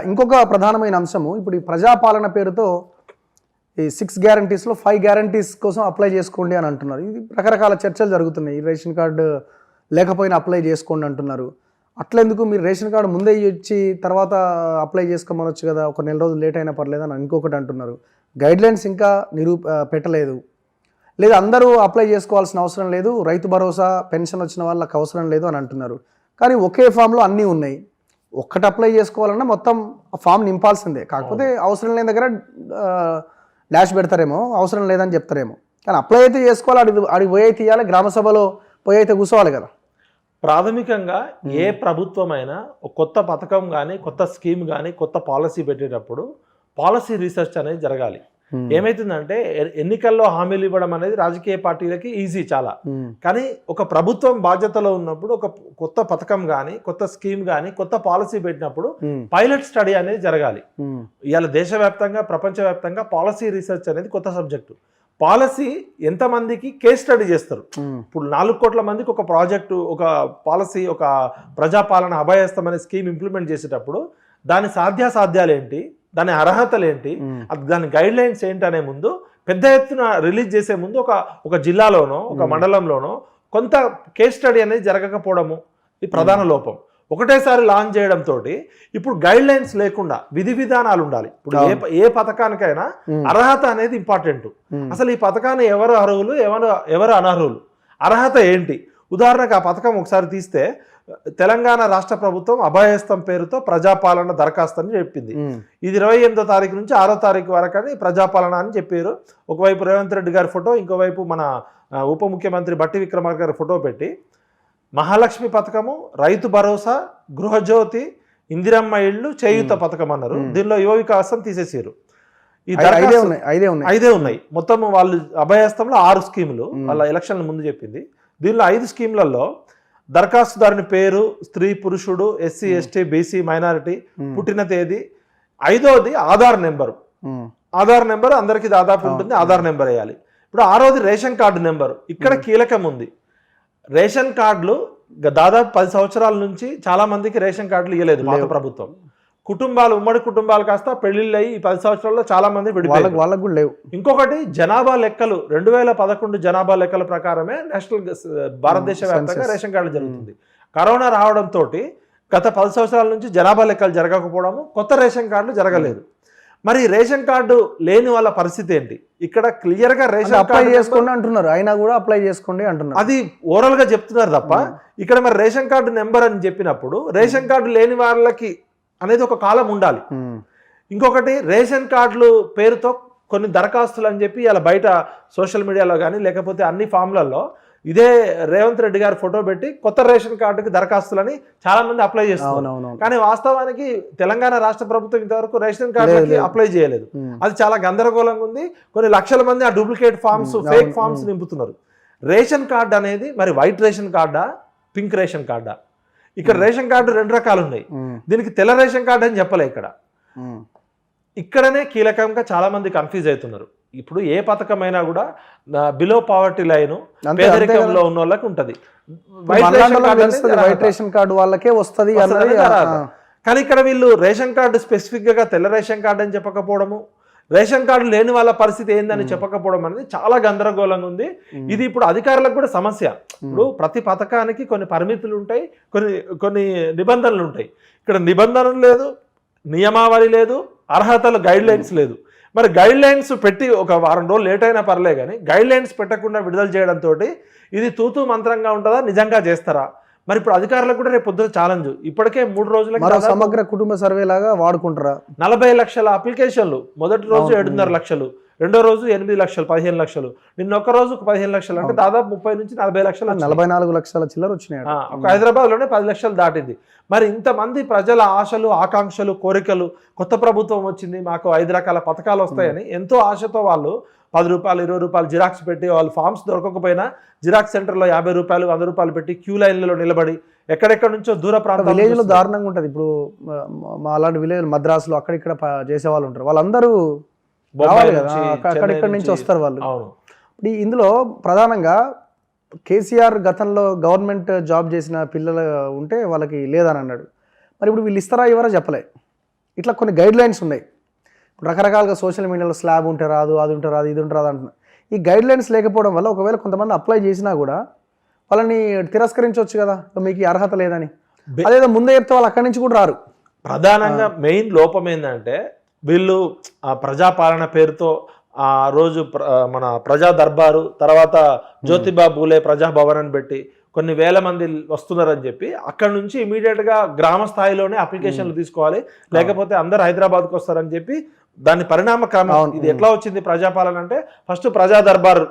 ఇంకొక ప్రధానమైన అంశము, ఇప్పుడు ఈ ప్రజాపాలన పేరుతో ఈ 6 గ్యారంటీస్లో 5 గ్యారంటీస్ కోసం అప్లై చేసుకోండి అని అంటున్నారు. ఇది రకరకాల చర్చలు జరుగుతున్నాయి. ఈ రేషన్ కార్డు లేకపోయినా అప్లై చేసుకోండి అంటున్నారు. అట్లెందుకు, మీరు రేషన్ కార్డు ముందే ఇచ్చి తర్వాత అప్లై చేసుకోమనొచ్చు కదా, ఒక నెల రోజులు లేట్ అయినా పర్లేదు అని ఇంకొకటి అంటున్నారు. గైడ్లైన్స్ ఇంకా పెట్టలేదు. లేదా అందరూ అప్లై చేసుకోవాల్సిన అవసరం లేదు, రైతు భరోసా పెన్షన్ వచ్చిన వాళ్ళకి అవసరం లేదు అని అంటున్నారు. కానీ ఒకే ఫామ్లో అన్నీ ఉన్నాయి. ఒక్కటి అప్లై చేసుకోవాలన్నా మొత్తం ఫామ్ నింపాల్సిందే. కాకపోతే అవసరం లేని దగ్గర డాష్ పెడతారేమో, అవసరం లేదని చెప్తారేమో. కానీ అప్లై అయితే చేసుకోవాలి, అడిగి పోయి అయితే ఇవ్వాలి, గ్రామ సభలో పోయి అయితే కూర్చోవాలి కదా. ప్రాథమికంగా ఏ ప్రభుత్వమైనా కొత్త పథకం కానీ, కొత్త స్కీమ్ కానీ, కొత్త పాలసీ పెట్టేటప్పుడు పాలసీ రీసెర్చ్ అనేది జరగాలి. ఏమైతుందంటే ఎన్నికల్లో హామీలు ఇవ్వడం అనేది రాజకీయ పార్టీలకి ఈజీ చాలా. కానీ ఒక ప్రభుత్వం బాధ్యతలో ఉన్నప్పుడు ఒక కొత్త పథకం కానీ, కొత్త స్కీమ్ కానీ, కొత్త పాలసీ పెట్టినప్పుడు పైలట్ స్టడీ అనేది జరగాలి. ఇవాళ దేశవ్యాప్తంగా, ప్రపంచవ్యాప్తంగా పాలసీ రీసెర్చ్ అనేది కొత్త సబ్జెక్టు. పాలసీ ఎంతమందికి కేస్ స్టడీ చేస్తారు. ఇప్పుడు 4 కోట్ల మందికి ఒక ప్రాజెక్టు, ఒక పాలసీ, ఒక ప్రజాపాలన అభయహస్తం అనే స్కీమ్ ఇంప్లిమెంట్ చేసేటప్పుడు దాని సాధ్యాసాధ్యాలు ఏంటి, దాని అర్హతలు ఏంటి, దాని గైడ్ లైన్స్ ఏంటి అనే ముందు పెద్ద ఎత్తున రిలీజ్ చేసే ముందు ఒక జిల్లాలోనో ఒక మండలంలోనో కొంత కేస్ స్టడీ అనేది జరగకపోవడము ఇది ప్రధాన లోపం. ఒకటేసారి లాంచ్ చేయడంతో ఇప్పుడు గైడ్ లైన్స్ లేకుండా విధి విధానాలు ఉండాలి. ఇప్పుడు ఏ పథకానికైనా అర్హత అనేది ఇంపార్టెంట్. అసలు ఈ పథకాన్ని ఎవరు అర్హులు, ఎవరు అనర్హులు, అర్హత ఏంటి? ఉదాహరణకు ఆ పథకం ఒకసారి తీస్తే తెలంగాణ రాష్ట్ర ప్రభుత్వం అభయహస్తం పేరుతో ప్రజాపాలన దరఖాస్తు అని చెప్పింది. ఇది 28వ తారీఖు నుంచి 6వ తారీఖు వరకు అని ప్రజాపాలన అని చెప్పారు. ఒకవైపు రేవంత్ రెడ్డి గారి ఫోటో, ఇంకోవైపు మన ఉప ముఖ్యమంత్రి బట్టి విక్రమార్క గారి ఫోటో పెట్టి మహాలక్ష్మి పథకము, రైతు భరోసా, గృహజ్యోతి, ఇందిరమ్మ ఇళ్ళు, చేయూత పథకం అన్నారు. దీనిలో యువ వికాసం తీసేసారు. ఈ ఐదే ఉన్నాయి మొత్తం. వాళ్ళు అభయహస్తంలో 6 స్కీములు వాళ్ళ ఎలక్షన్ల ముందు చెప్పింది. దీనిలో 5 స్కీములలో దరఖాస్తుదారుని పేరు, స్త్రీ, పురుషుడు, ఎస్సీ, ఎస్టీ, బీసీ, మైనారిటీ, పుట్టిన తేదీ, 5వది ఆధార్ నెంబరు. ఆధార్ నెంబర్ అందరికీ దాదాపు ఉంటుంది, ఆధార్ నెంబర్ వేయాలి. ఇప్పుడు 6వది రేషన్ కార్డు నెంబరు. ఇక్కడ కీలకం ఉంది. రేషన్ కార్డులు దాదాపు 10 సంవత్సరాల నుంచి చాలా మందికి రేషన్ కార్డులు ఇవ్వలేదు పాత ప్రభుత్వం. కుటుంబాలు, ఉమ్మడి కుటుంబాలు కాస్త పెళ్లిళ్ళు అయ్యి 10 సంవత్సరాల్లో చాలా మంది విడిపోయారు, వాళ్ళకు కూడా లేవు. ఇంకొకటి జనాభా లెక్కలు 2011 జనాభా లెక్కల ప్రకారమే నేషనల్ భారతదేశ వ్యాప్తంగా రేషన్ కార్డులు జరుగుతుంది. కరోనా రావడంతో గత 10 సంవత్సరాల నుంచి జనాభా లెక్కలు జరగకపోవడము, కొత్త రేషన్ కార్డులు జరగలేదు. మరి రేషన్ కార్డు లేని వాళ్ళ పరిస్థితి ఏంటి? ఇక్కడ క్లియర్ గా రేషన్ అప్లై చేసుకోండి అంటున్నారు, అయినా కూడా అప్లై చేసుకోండి అంటున్నారు. అది ఓవరాల్ గా చెప్తున్నారు తప్ప ఇక్కడ మరి రేషన్ కార్డు నెంబర్ అని చెప్పినప్పుడు రేషన్ కార్డు లేని వాళ్ళకి అనేది ఒక కాలం ఉండాలి. ఇంకొకటి రేషన్ కార్డులు పేరుతో కొన్ని దరఖాస్తులు అని చెప్పి ఇలా బయట సోషల్ మీడియాలో కానీ లేకపోతే అన్ని ఫామ్లలో ఇదే రేవంత్ రెడ్డి గారి ఫోటో పెట్టి కొత్త రేషన్ కార్డుకి దరఖాస్తులని చాలా మంది అప్లై చేస్తున్నారు. కానీ వాస్తవానికి తెలంగాణ రాష్ట్ర ప్రభుత్వం ఇంతవరకు రేషన్ కార్డులకి అప్లై చేయలేదు. అది చాలా గందరగోళంగా ఉంది. కొన్ని లక్షల మంది ఆ డూప్లికేట్ ఫామ్స్, ఫేక్ ఫామ్స్ నింపుతున్నారు. రేషన్ కార్డు అనేది మరి వైట్ రేషన్ కార్డా, పింక్ రేషన్ కార్డా? ఇక్కడ రేషన్ కార్డు 2 రకాలు ఉన్నాయి. దీనికి తెల్ల రేషన్ కార్డు అని చెప్పలే. ఇక్కడనే కీలకంగా చాలా మంది కన్ఫ్యూజ్ అవుతున్నారు. ఇప్పుడు ఏ పథకమైనా కూడా బిలో పావర్టీ లైన్, పేదరికంలో ఉన్న వాళ్ళకి ఉంటది. వైట్ రేషన్ కార్డు వాళ్ళకే వస్తుంది. కానీ ఇక్కడ వీళ్ళు రేషన్ కార్డు స్పెసిఫిక్ గా తెల్ల రేషన్ కార్డు అని చెప్పకపోవడము, రేషన్ కార్డు లేని వాళ్ళ పరిస్థితి ఏందని చెప్పకపోవడం అనేది చాలా గందరగోళంగా ఉంది. ఇది ఇప్పుడు అధికారులకు కూడా సమస్య. ఇప్పుడు ప్రతి పథకానికి కొన్ని పరిమితులు ఉంటాయి, కొన్ని నిబంధనలు ఉంటాయి. ఇక్కడ నిబంధనలు లేదు, నియమావళి లేదు, అర్హతలు గైడ్ లైన్స్ లేదు. మరి గైడ్ లైన్స్ పెట్టి ఒక వారం రోజులు లేట్ అయినా పర్లే, కానీ గైడ్ లైన్స్ పెట్టకుండా విడుదల చేయడంతో ఇది తూతూ మంత్రంగా ఉంటుందా, నిజంగా చేస్తారా? మరి ఇప్పుడు అధికారులకు కూడా రేపు పొద్దున ఛాలెంజ్. ఇప్పటికే 3 రోజులకి సమగ్ర కుటుంబ సర్వే లాగా వాడుకుంటారా? 40 లక్షల అప్లికేషన్లు. మొదటి రోజు 7.5 లక్షలు, రెండో రోజు 8 లక్షలు, 15 లక్షలు, నిన్న ఒక్క రోజు 15 లక్షలు, అంటే దాదాపు 30 నుంచి 40 లక్షలు, 44 లక్షల చిల్లర వచ్చినాయి. ఒక హైదరాబాద్ లోనే 10 లక్షలు దాటింది. మరి ఇంతమంది ప్రజల ఆశలు, ఆకాంక్షలు, కోరికలు, కొత్త ప్రభుత్వం వచ్చింది, మాకు 5 రకాల పథకాలు వస్తాయని ఎంతో ఆశతో వాళ్ళు 10 రూపాయలు, 20 రూపాయలు జిరాక్స్ పెట్టి, వాళ్ళు ఫామ్స్ దొరకకపోయినా జిరాక్స్ సెంటర్లో 50 రూపాయలు, 100 రూపాయలు పెట్టి క్యూ లైన్లలో నిలబడి ఎక్కడెక్కడ నుంచో దూర ప్రాంతాలు, విలేజ్లో దారుణంగా ఉంటుంది. ఇప్పుడు మా అలాంటి విలేజ్ మద్రాసులో అక్కడిక్కడ చేసే వాళ్ళు ఉంటారు, వాళ్ళందరూ అక్కడిక్కడ నుంచి వస్తారు వాళ్ళు. ఇప్పుడు ఇందులో ప్రధానంగా కేసీఆర్ గతంలో గవర్నమెంట్ జాబ్ చేసిన పిల్లలు ఉంటే వాళ్ళకి లేదని అన్నాడు. మరి ఇప్పుడు వీళ్ళు ఇస్తారా ఇవ్వరా చెప్పలే. ఇట్లా కొన్ని గైడ్ లైన్స్ ఉన్నాయి. రకరకాలుగా సోషల్ మీడియాలో స్లాబ్ ఉంటే రాదు, అది ఉంటే రాదు, ఇది ఉంటే రాదు అంటున్నారు. ఈ గైడ్ లైన్స్ లేకపోవడం వల్ల ఒకవేళ కొంతమంది అప్లై చేసినా కూడా వాళ్ళని తిరస్కరించవచ్చు కదా, మీకు ఈ అర్హత లేదని. అదేదో ముందే చెప్తే వాళ్ళు అక్కడి నుంచి కూడా రారు. ప్రధానంగా మెయిన్ లోపం ఏంటంటే వీళ్ళు ఆ ప్రజాపాలన పేరుతో ఆ రోజు మన ప్రజా దర్బారు తర్వాత జ్యోతిబా పూలే ప్రజాభవన్ అని పెట్టి కొన్ని వేల మంది వస్తున్నారని చెప్పి అక్కడ నుంచి ఇమీడియట్గా గ్రామ స్థాయిలోనే అప్లికేషన్లు తీసుకోవాలి, లేకపోతే అందరు హైదరాబాద్కి వస్తారని చెప్పి దాని పరిణామ క్రమం ఇది ఎట్లా వచ్చింది ప్రజాపాలన అంటే ఫస్ట్ ప్రజా దర్బార్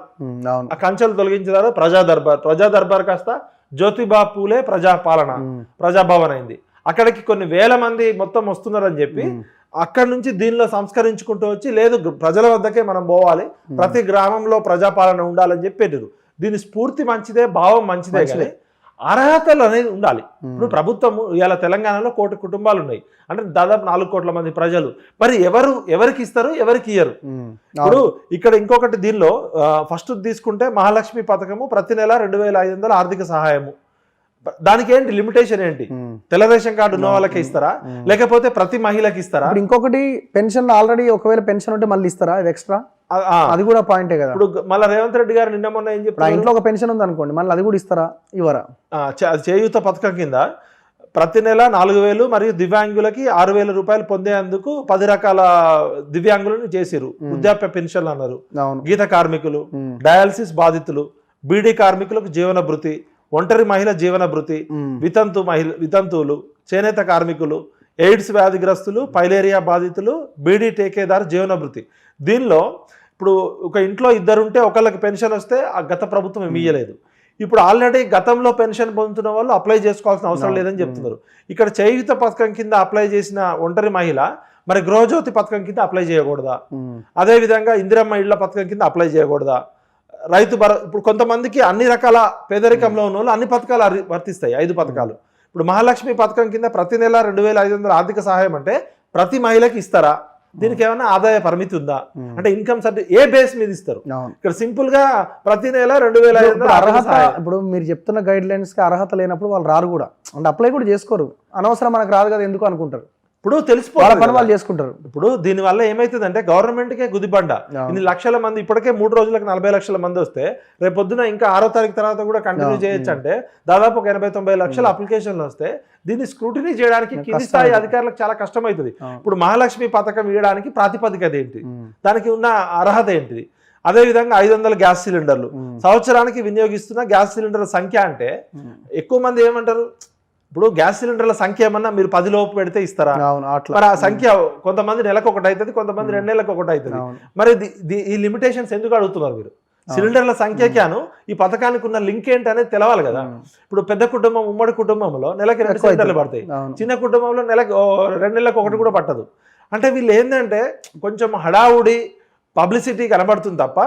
ఆ కంచెలు తొలగించారు, ప్రజా దర్బార్ కాస్త జ్యోతిబా పూలే ప్రజాపాలన ప్రజాభవన్ అయింది. అక్కడికి కొన్ని వేల మంది మొత్తం వస్తున్నారని చెప్పి అక్కడి నుంచి దీనిలో సంస్కరించుకుంటూ వచ్చి లేదు ప్రజల వద్దకే మనం పోవాలి, ప్రతి గ్రామంలో ప్రజాపాలన ఉండాలని చెప్పి పెట్టారు. దీని స్ఫూర్తి మంచిదే, భావం మంచిదే, కానీ అర్హతలు అనేది ఉండాలి. ఇప్పుడు ప్రభుత్వం ఇవాళ తెలంగాణలో 1 కోటి కుటుంబాలు ఉన్నాయి అంటే దాదాపు 4 కోట్ల మంది ప్రజలు. మరి ఎవరికి ఇస్తారు, ఎవరికి ఇయ్యరు? ఇప్పుడు ఇక్కడ ఇంకొకటి దీనిలో ఫస్ట్ తీసుకుంటే మహాలక్ష్మి పథకము ప్రతి నెల 2500 ఆర్థిక సహాయము. దానికి ఏంటి లిమిటేషన్ ఏంటి? తెల్ల రేషన్ కార్డు ఉన్న వాళ్ళకి ఇస్తారా, లేకపోతే ప్రతి మహిళకి ఇస్తారా? ఇంకొకటి పెన్షన్ ఆల్రెడీ ఒకవేళ పెన్షన్ ఉంటే మళ్ళీ ఇస్తారా ఇది ఎక్స్ట్రా? అది కూడా పాయింటే కదా. ఇప్పుడు మళ్ళీ రేవంత్ రెడ్డి గారు నిన్న మొన్న ఏం చెప్పారు, ఇంట్లో ఒక పెన్షన్ ఉంది అనుకోండి, మళ్ళీ అది కూడా ఇస్తారా, ఇవ్వరా? చేయూత పథకం కింద ప్రతి నెల 4000 మరియు దివ్యాంగులకి 6000 రూపాయలు పొందేందుకు 10 రకాల దివ్యాంగులను చేసిరు. వృద్ధాప్య పెన్షన్లు అన్నారు, గీత కార్మికులు, డయాలసిస్ బాధితులు, బీడీ కార్మికులకు జీవన భృతి, ఒంటరి మహిళ జీవన భృతి, వితంతువులు, చేనేత కార్మికులు, ఎయిడ్స్ వ్యాధిగ్రస్తులు, పైలేరియా బాధితులు, బీడీ టేకేదారు జీవన భృతి. దీనిలో ఇప్పుడు ఒక ఇంట్లో 2 ఉంటే ఒకళ్ళకి పెన్షన్ వస్తే ఆ గత ప్రభుత్వం ఏమి ఇయ్యలేదు. ఇప్పుడు ఆల్రెడీ గతంలో పెన్షన్ పొందుతున్న వాళ్ళు అప్లై చేసుకోవాల్సిన అవసరం లేదని చెప్తున్నారు. ఇక్కడ చేయూత పథకం కింద అప్లై చేసిన ఒంటరి మహిళ మరి గృహజ్యోతి పథకం కింద అప్లై చేయకూడదా? అదేవిధంగా ఇందిరమ్మ ఇళ్ల పథకం కింద అప్లై చేయకూడదా? రైతు ఇప్పుడు కొంతమందికి అన్ని రకాల పేదరికంలో ఉన్న వాళ్ళు అన్ని పథకాలు వర్తిస్తాయి, 5 పథకాలు. ఇప్పుడు మహాలక్ష్మి పథకం కింద ప్రతి నెల 2500 ఆర్థిక సహాయం అంటే ప్రతి మహిళకి ఇస్తారా? దీనికి ఏమైనా ఆదాయ పరిమితి ఉందా? అంటే ఇన్కమ్ సర్టిఫికేట్ ఏ బేస్ మీద ఇస్తారు? ఇక్కడ సింపుల్ గా ప్రతి నెల 2500 అర్హత. ఇప్పుడు మీరు చెప్తున్న గైడ్ లైన్స్ కి అర్హత లేనప్పుడు వాళ్ళు రారు కూడా, అంటే అప్లై కూడా చేసుకోరు. అనవసరం మనకు రాదు కదా ఎందుకు అనుకుంటారు. ఇప్పుడు తెలిసిపోవాలి వాళ్ళు చేసుకుంటారు. ఇప్పుడు దీని వల్ల ఏమైతుందంటే గవర్నమెంట్కే గుదిబండ. ఇన్ని లక్షల మంది ఇప్పటికే 3 రోజులకు 40 లక్షల మంది వస్తే రేపు పొద్దున ఇంకా 6వ తారీఖు తర్వాత కూడా కంటిన్యూ చేయొచ్చు అంటే దాదాపు 80-90 లక్షల అప్లికేషన్లు వస్తే దీన్ని స్క్రూటినీ చేయడానికి కింది స్థాయి అధికారులకు చాలా కష్టమవుతుంది. ఇప్పుడు మహాలక్ష్మి పథకం ఇవ్వడానికి ప్రాతిపదిక అదేంటి, దానికి ఉన్న అర్హత ఏంటిది? అదేవిధంగా 500 గ్యాస్ సిలిండర్లు సంవత్సరానికి వినియోగిస్తున్న గ్యాస్ సిలిండర్ల సంఖ్య అంటే ఎక్కువ మంది ఏమంటారు, ఇప్పుడు గ్యాస్ సిలిండర్ల సంఖ్య ఏమన్నా మీరు 10 లోపు పెడితే ఇస్తారా? మరి ఆ సంఖ్య కొంతమంది నెలకు ఒకటి అవుతుంది, కొంతమంది 2 నెలలకు ఒకటి అవుతుంది. మరి ఈ లిమిటేషన్స్ ఎందుకు అడుగుతున్నారు మీరు? సిలిండర్ల సంఖ్యను ఈ పథకానికి ఉన్న లింక్ ఏంటి అనేది తెలవాలి కదా. ఇప్పుడు పెద్ద కుటుంబం, ఉమ్మడి కుటుంబంలో నెలకి 2 సిలిండర్లు పడతాయి, చిన్న కుటుంబంలో నెలకు 2 నెలలకు ఒకటి కూడా పట్టదు. అంటే వీళ్ళు ఏంటంటే కొంచెం హడావుడి పబ్లిసిటీ కనబడుతుంది తప్ప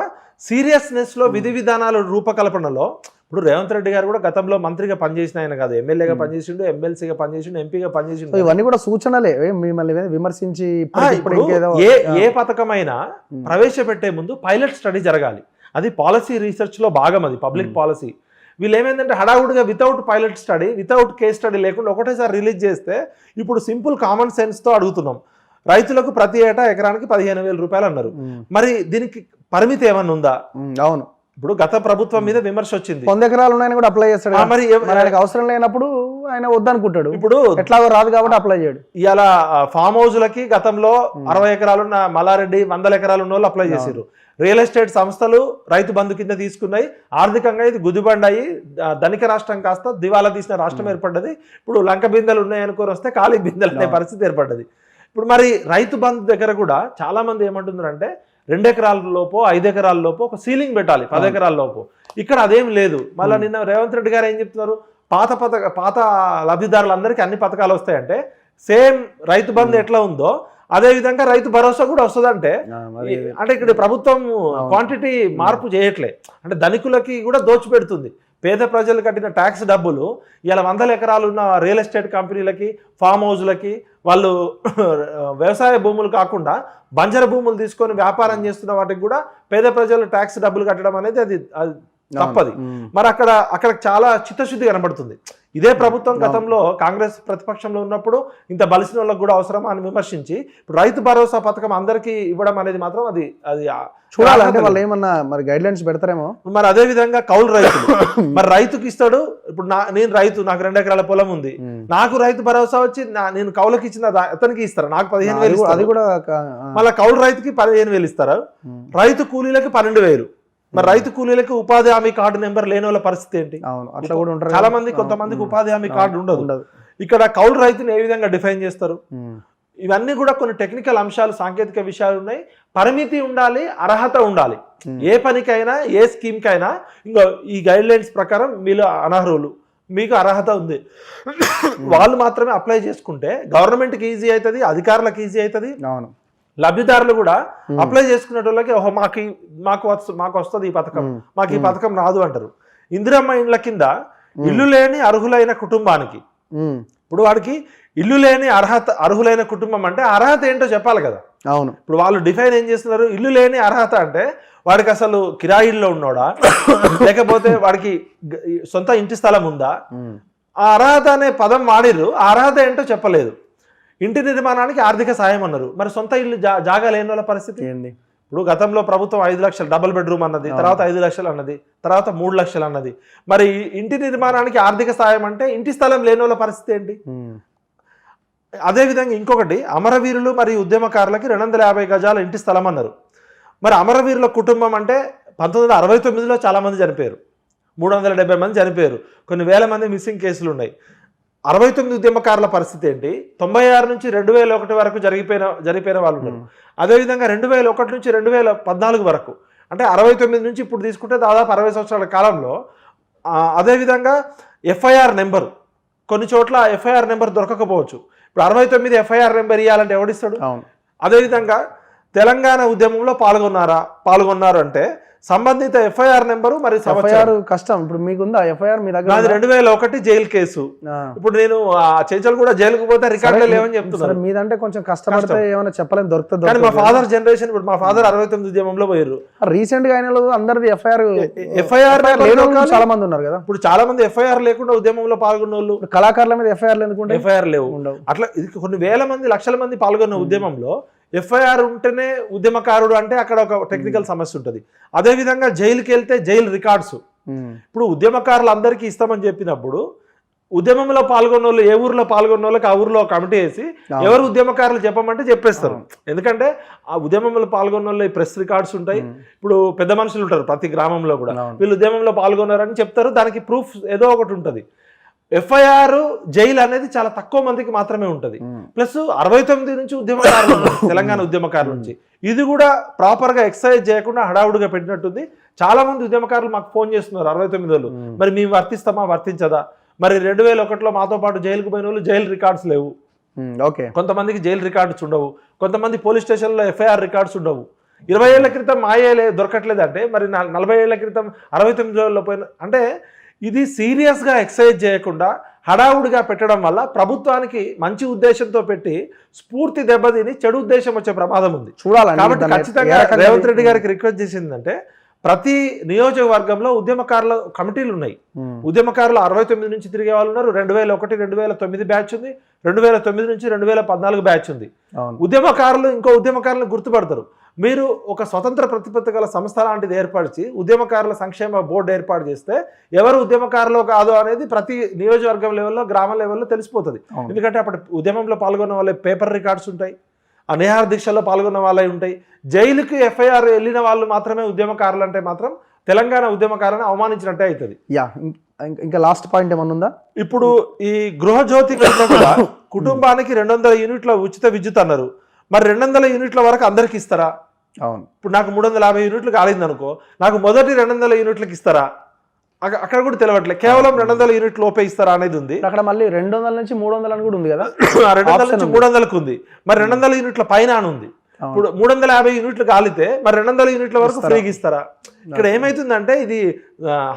సీరియస్నెస్ లో విధి విధానాల రూపకల్పనలో. ఇప్పుడు రేవంత్ రెడ్డి గారు కూడా గతంలో మంత్రిగా పనిచేసిన ఆయన కాదు, ఎమ్మెల్యేగా పనిచేసిండు, ఎమ్మెల్సీగా పనిచేసిండు, ఎంపీగా పనిచేసిండు. ఇవన్నీ కూడా సూచనలే, మిమ్మల్ని విమర్శించి. ఏ పథకమైనా ప్రవేశపెట్టే ముందు పైలట్ స్టడీ జరగాలి, అది పాలసీ రీసెర్చ్ లో భాగం, అది పబ్లిక్ పాలసీ. వీళ్ళు ఏమైందంటే హడావుడిగా without pilot study, without case study లేకుండా ఒకటేసారి రిలీజ్ చేస్తే ఇప్పుడు సింపుల్ కామన్ సెన్స్ తో అడుగుతున్నాం. రైతులకు ప్రతి ఏటా ఎకరానికి 15,000 రూపాయలు అన్నారు. మరి దీనికి పరిమితి ఏమన్నా ఉందా? అవును, ఇప్పుడు గత ప్రభుత్వం మీద విమర్శ వచ్చింది, 100 ఎకరాలు ఉన్నాయని కూడా అప్లై చేస్తాడు. మరి ఆయనకు అవసరం లేనప్పుడు ఆయన వద్దనుకుంటాడు. ఇప్పుడు ఎట్లాగో రాదు కాబట్టి అప్లై చేయడు. ఇవాళ ఫామ్ హౌస్లకి గతంలో 60 ఎకరాలున్న మల్లారెడ్డి 100 ఎకరాలు ఉన్న వాళ్ళు అప్లై చేశారు. రియల్ ఎస్టేట్ సంస్థలు రైతు బంధు కింద తీసుకున్నాయి. ఆర్థికంగా ఇది గుదిబండాయి, ధనిక రాష్ట్రం కాస్త దివాలా తీసిన రాష్ట్రం ఏర్పడ్డది. ఇప్పుడు లంక బిందెలు ఉన్నాయనుకొని వస్తే ఖాళీ బిందెలు అనే పరిస్థితి ఏర్పడ్డది. ఇప్పుడు మరి రైతు బంధు దగ్గర కూడా చాలా మంది ఏమంటున్నారంటే 2 ఎకరాల లోపు 5 ఎకరాల లోపు ఒక సీలింగ్ పెట్టాలి, 10 ఎకరాల లోపు. ఇక్కడ అదేం లేదు. మళ్ళీ నిన్న రేవంత్ రెడ్డి గారు ఏం చెప్తున్నారు, పాత లబ్ధిదారులందరికీ అన్ని పథకాలు వస్తాయంటే సేమ్ రైతు బంధు ఎట్లా ఉందో అదే విధంగా రైతు భరోసా కూడా వస్తుందంటే అంటే ఇక్కడ ప్రభుత్వం క్వాంటిటీ మార్పు చేయట్లే, అంటే ధనికులకి కూడా దోచిపెడుతుంది. పేద ప్రజలు కట్టిన ట్యాక్స్ డబ్బులు ఇలా 100 ఎకరాలు ఉన్న రియల్ ఎస్టేట్ కంపెనీలకి, ఫామ్ హౌస్లకి, వాళ్ళు వ్యవసాయ భూములు కాకుండా బంజర భూములు తీసుకొని వ్యాపారం చేస్తున్న వాటికి కూడా పేద ప్రజలు ట్యాక్స్ డబ్బులు కట్టడం అనేది అది తప్పది. మరి అక్కడ చాలా చిత్తశుద్ధి కనబడుతుంది. ఇదే ప్రభుత్వం గతంలో కాంగ్రెస్ ప్రతిపక్షంలో ఉన్నప్పుడు ఇంత బలిసిన వాళ్ళకు కూడా అవసరమా అని విమర్శించి ఇప్పుడు రైతు భరోసా పథకం అందరికీ ఇవ్వడం అనేది మాత్రం అది చూడాలంటే వాళ్ళు ఏమన్నా మరి గైడ్ లైన్స్ పెడతారేమో. మరి అదే విధంగా కౌలు రైతులు మరి రైతుకి ఇస్తాడు. ఇప్పుడు నేను రైతు, నాకు 2 ఎకరాల పొలం ఉంది, నాకు రైతు భరోసా వచ్చి నేను కౌలుకి ఇచ్చిన అతనికి ఇస్తారా? నాకు 15,000, అది కూడా మళ్ళీ కౌలు రైతుకి 15,000 ఇస్తారా? రైతు కూలీలకి 12,000. మరి రైతు కూలీలకి ఉపాధి హామీ కార్డు నెంబర్ లేని వాళ్ళ పరిస్థితి ఏంటి? అట్లా కూడా ఉంటారు చాలా మంది. కొంతమందికి ఉపాధి హామీ కార్డు ఉండదు. ఇక్కడ కౌలు రైతుని ఏ విధంగా డిఫైన్ చేస్తారు? ఇవన్నీ కూడా కొన్ని టెక్నికల్ అంశాలు, సాంకేతిక విషయాలు ఉన్నాయి. పరిమితి ఉండాలి, అర్హత ఉండాలి. ఏ పనికైనా ఏ స్కీమ్కైనా ఇంకో ఈ గైడ్ లైన్స్ ప్రకారం మీరు అనర్హులు, మీకు అర్హత ఉంది, వాళ్ళు మాత్రమే అప్లై చేసుకుంటే గవర్నమెంట్కి ఈజీ అవుతుంది, అధికారులకు ఈజీ అవుతుంది. అవును, లబ్ధిదారులు కూడా అప్లై చేసుకునే వాళ్ళకి ఓహో మాకు వస్తుంది ఈ పథకం, మాకు ఈ పథకం రాదు అంటారు. ఇందిరమ్మ ఇండ్ల కింద ఇల్లు లేని అర్హులైన కుటుంబానికి, ఇప్పుడు వాడికి ఇల్లు లేని అర్హులైన కుటుంబం అంటే అర్హత ఏంటో చెప్పాలి కదా. అవును, ఇప్పుడు వాళ్ళు డిఫైన్ ఏం చేస్తున్నారు? ఇల్లు లేని అర్హత అంటే వాడికి అసలు కిరాయిల్లో ఉన్నాడా, లేకపోతే వాడికి సొంత ఇంటి స్థలం ఉందా? ఆ అర్హత అనే పదం వాడిరు, ఆ అర్హత ఏంటో చెప్పలేదు. ఇంటి నిర్మాణానికి ఆర్థిక సాయం అన్నారు, మరి సొంత ఇల్లు జాగా లేని వాళ్ళ పరిస్థితి ఏంటి? ఇప్పుడు గతంలో ప్రభుత్వం 5 లక్షలు డబుల్ బెడ్రూమ్ అన్నది, తర్వాత 5 లక్షలు అన్నది, తర్వాత 3 లక్షలు అన్నది. మరి ఇంటి నిర్మాణానికి ఆర్థిక సాయం అంటే ఇంటి స్థలం లేని వాళ్ళ పరిస్థితి ఏంటి? అదేవిధంగా ఇంకొకటి, అమరవీరులు మరియు ఉద్యమకారులకి 250 గజాల ఇంటి స్థలం అన్నారు. మరి అమరవీరుల కుటుంబం అంటే 1969లో చాలామంది చనిపోయారు, 370 మంది చనిపోయారు, కొన్ని వేల మంది మిస్సింగ్ కేసులు ఉన్నాయి. 69 ఉద్యమకారుల పరిస్థితి ఏంటి? 96 నుంచి 2001 వరకు జరిగిపోయిన వాళ్ళు ఉన్నారు. అదేవిధంగా 2001 నుంచి 2014 వరకు, అంటే 69 నుంచి ఇప్పుడు తీసుకుంటే దాదాపు 60 సంవత్సరాల కాలంలో. అదేవిధంగా ఎఫ్ఐఆర్ నెంబర్, కొన్ని చోట్ల ఎఫ్ఐఆర్ నెంబర్ దొరకకపోవచ్చు. ఇప్పుడు 69 ఎఫ్ఐఆర్ నెంబర్ ఇవ్వాలంటే ఎవడిస్తాడు? అదేవిధంగా తెలంగాణ ఉద్యమంలో పాల్గొన్నారు అంటే సంబంధిత ఎఫ్ఐఆర్ నెంబరు మరి ఎఫ్ఐఆర్ కష్టం. ఇప్పుడు మీకుందా ఎఫ్ఐఆర్? మీ దగ్గర 2001 జైలు కేసు. ఇప్పుడు నేను చెంచల్ కూడా జైలుకు పోతే రికార్డులు లేవని చెప్తున్నారు. మీదంటే కొంచెం కష్టపడితే ఏమైనా చెప్పలేని దొరుకుతుంది. కానీ మా ఫాదర్ జనరేషన్, ఇప్పుడు మా ఫాదర్ 69 ఉద్యమంలో పోయారు. రీసెంట్ గా అయిన అందరిది ఎఫ్ఐఆర్ చాలా మంది ఉన్నారు కదా. ఇప్పుడు చాలా మంది ఎఫ్ఐఆర్ లేకుండా ఉద్యమంలో పాల్గొన్న వాళ్ళు. కళాకారుల మీద ఎఫ్ఐఆర్ ఎందుకుంటే ఎఫ్ఐఆర్ లేవు. అట్లా ఇది కొన్ని వేల మంది, లక్షల మంది పాల్గొన్న ఉద్యమంలో ఎఫ్ఐఆర్ ఉంటేనే ఉద్యమకారుడు అంటే అక్కడ ఒక టెక్నికల్ సమస్య ఉంటుంది. అదేవిధంగా జైలుకి వెళ్తే జైలు రికార్డ్స్. ఇప్పుడు ఉద్యమకారులు అందరికీ ఇస్తామని చెప్పినప్పుడు ఉద్యమంలో పాల్గొన్న వాళ్ళు, ఏ ఊర్లో పాల్గొన్న వాళ్ళకి ఆ ఊర్లో కమిటీ వేసి ఎవరు ఉద్యమకారులు చెప్పమంటే చెప్పేస్తారు. ఎందుకంటే ఆ ఉద్యమంలో పాల్గొన్న వాళ్ళు ప్రెస్ రికార్డ్స్ ఉంటాయి. ఇప్పుడు పెద్ద మనుషులు ఉంటారు ప్రతి గ్రామంలో కూడా, వీళ్ళు ఉద్యమంలో పాల్గొన్నారని చెప్తారు, దానికి ప్రూఫ్ ఏదో ఒకటి ఉంటుంది. ఎఫ్ఐఆర్ జైలు అనేది చాలా తక్కువ మందికి మాత్రమే ఉంటుంది. ప్లస్ 69 నుంచి ఉద్యమకారులు, తెలంగాణ ఉద్యమకారుల నుంచి, ఇది కూడా ప్రాపర్ గా ఎక్సర్సైజ్ చేయకుండా హడావుడిగా పెట్టినట్టుంది. చాలా మంది ఉద్యమకారులు మాకు ఫోన్ చేస్తున్నారు 69 వాళ్ళు, మరి మేము వర్తిస్తామా వర్తించదా? మరి 2001లో మాతో పాటు జైలుకు పోయిన వాళ్ళు జైలు రికార్డ్స్ లేవు. కొంతమందికి జైలు రికార్డ్స్ ఉండవు, కొంతమంది పోలీస్ స్టేషన్లో ఎఫ్ఐఆర్ రికార్డ్స్ ఉండవు. 20 ఏళ్ల క్రితం మాయలే దొరకట్లేదు అంటే మరి 40 ఏళ్ల క్రితం 69లో పోయిన అంటే ఇది సీరియస్గా ఎక్సర్సైజ్ చేయకుండా హడావుడిగా పెట్టడం వల్ల ప్రభుత్వానికి మంచి ఉద్దేశంతో పెట్టి స్ఫూర్తి దెబ్బతిని చెడు ఉద్దేశం వచ్చే ప్రమాదం ఉంది. చూడాలి. కాబట్టి ఖచ్చితంగా రేవంత్ రెడ్డి గారికి రిక్వెస్ట్ చేసిందంటే ప్రతి నియోజకవర్గంలో ఉద్యమకారుల కమిటీలు ఉన్నాయి. ఉద్యమకారులు 69 నుంచి తిరిగే వాళ్ళు ఉన్నారు. 2001, 2009 బ్యాచ్ ఉంది, 2009 నుంచి 2014 బ్యాచ్ ఉంది. ఉద్యమకారులు ఇంకో ఉద్యమకారులను గుర్తుపడతారు. మీరు ఒక స్వతంత్ర ప్రతిపత్తి గల సంస్థ లాంటిది ఏర్పరిచి ఉద్యమకారుల సంక్షేమ బోర్డు ఏర్పాటు చేస్తే ఎవరు ఉద్యమకారులు కాదో అనేది ప్రతి నియోజకవర్గం లెవెల్లో, గ్రామ లెవెల్లో తెలిసిపోతుంది. ఎందుకంటే అప్పుడు ఉద్యమంలో పాల్గొన్న వాళ్ళ పేపర్ రికార్డ్స్ ఉంటాయి, ఆ నిహార దీక్షల్లో పాల్గొన్న వాళ్ళే ఉంటాయి. జైలుకి ఎఫ్ఐఆర్ వెళ్ళిన వాళ్ళు మాత్రమే ఉద్యమకారులు అంటే మాత్రం తెలంగాణ ఉద్యమకారులను అవమానించినట్టే అవుతుంది. ఇంకా లాస్ట్ పాయింట్ ఏమన్నా ఉందా? ఇప్పుడు ఈ గృహజ్యోతి కూడా కుటుంబానికి 200 యూనిట్ల ఉచిత విద్యుత్ అన్నారు. మరి 200 యూనిట్ల వరకు అందరికి ఇస్తారా? అవును. ఇప్పుడు నాకు 350 యూనిట్లు కాలింది అనుకో, నాకు మొదటి 200 యూనిట్లకి ఇస్తారా? అక్కడ కూడా తెలియట్లేదు. కేవలం 200 యూనిట్లు లోపే ఇస్తారా అనేది ఉంది. అక్కడ మళ్ళీ 200 నుంచి 300 అని కూడా ఉంది కదా. 200 నుంచి 300కు ఉంది. మరి 200 యూనిట్ల పైన ఉంది. ఇప్పుడు 350 యూనిట్లు కాలితే మరి 200 యూనిట్ల వరకు ఫ్రీగా ఇస్తారా? ఇక్కడ ఏమైతుందంటే ఇది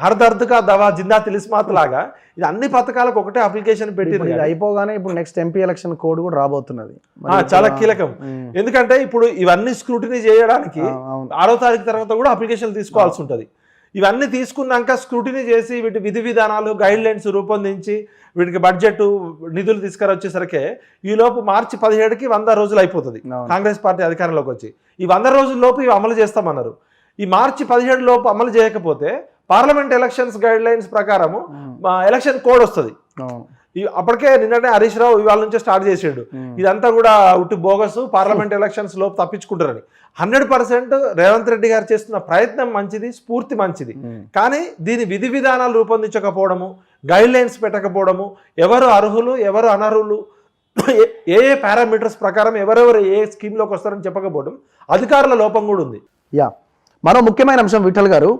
హర్ దర్ద్ కా దవా జిందా తిలిస్మాత్ లాగా ఇది అన్ని పథకాలకు ఒకటే అప్లికేషన్ పెట్టి అయిపోగానే ఇప్పుడు నెక్స్ట్ ఎంపీ ఎలక్షన్ కోడ్ కూడా రాబోతున్నది. చాలా కీలకం. ఎందుకంటే ఇప్పుడు ఇవన్నీ స్క్రూటినీ చేయడానికి 6వ తారీఖు తర్వాత కూడా అప్లికేషన్ తీసుకోవాల్సి ఉంటుంది. ఇవన్నీ తీసుకున్నాక స్క్రూటినీ చేసి వీటి విధి విధానాలు గైడ్ లైన్స్ రూపొందించి వీటికి బడ్జెట్ నిధులు తీసుకురొచ్చేసరికి ఈ లోపు మార్చి 17కి 100 రోజులు అయిపోతుంది కాంగ్రెస్ పార్టీ అధికారంలోకి వచ్చి. ఈ 100 రోజుల లోపు ఇవి అమలు చేస్తామన్నారు. ఈ మార్చి 17 లోపు అమలు చేయకపోతే పార్లమెంట్ ఎలక్షన్స్ గైడ్ లైన్స్ ప్రకారము ఎలక్షన్ కోడ్ వస్తుంది. అప్పటికే నిన్ననే హరీష్ రావు ఇవాళ నుంచే స్టార్ట్ చేసాడు ఇదంతా కూడా ఉట్టి బోగస్, పార్లమెంట్ ఎలక్షన్స్ లోపు తప్పించుకుంటారని. 100% రేవంత్ రెడ్డి గారు చేస్తున్న ప్రయత్నం మంచిది, స్ఫూర్తి మంచిది. కానీ దీని విధి విధానాలు రూపొందించకపోవడము, గైడ్ లైన్స్ పెట్టకపోవడము, ఎవరు అర్హులు ఎవరు అనర్హులు, ఏ పారామీటర్స్ ప్రకారం ఎవరెవరు ఏ స్కీమ్లోకి వస్తారని చెప్పకపోవడం అధికారుల లోపం కూడా ఉంది. మరో ముఖ్యమైన అంశం విఠల్ గారు,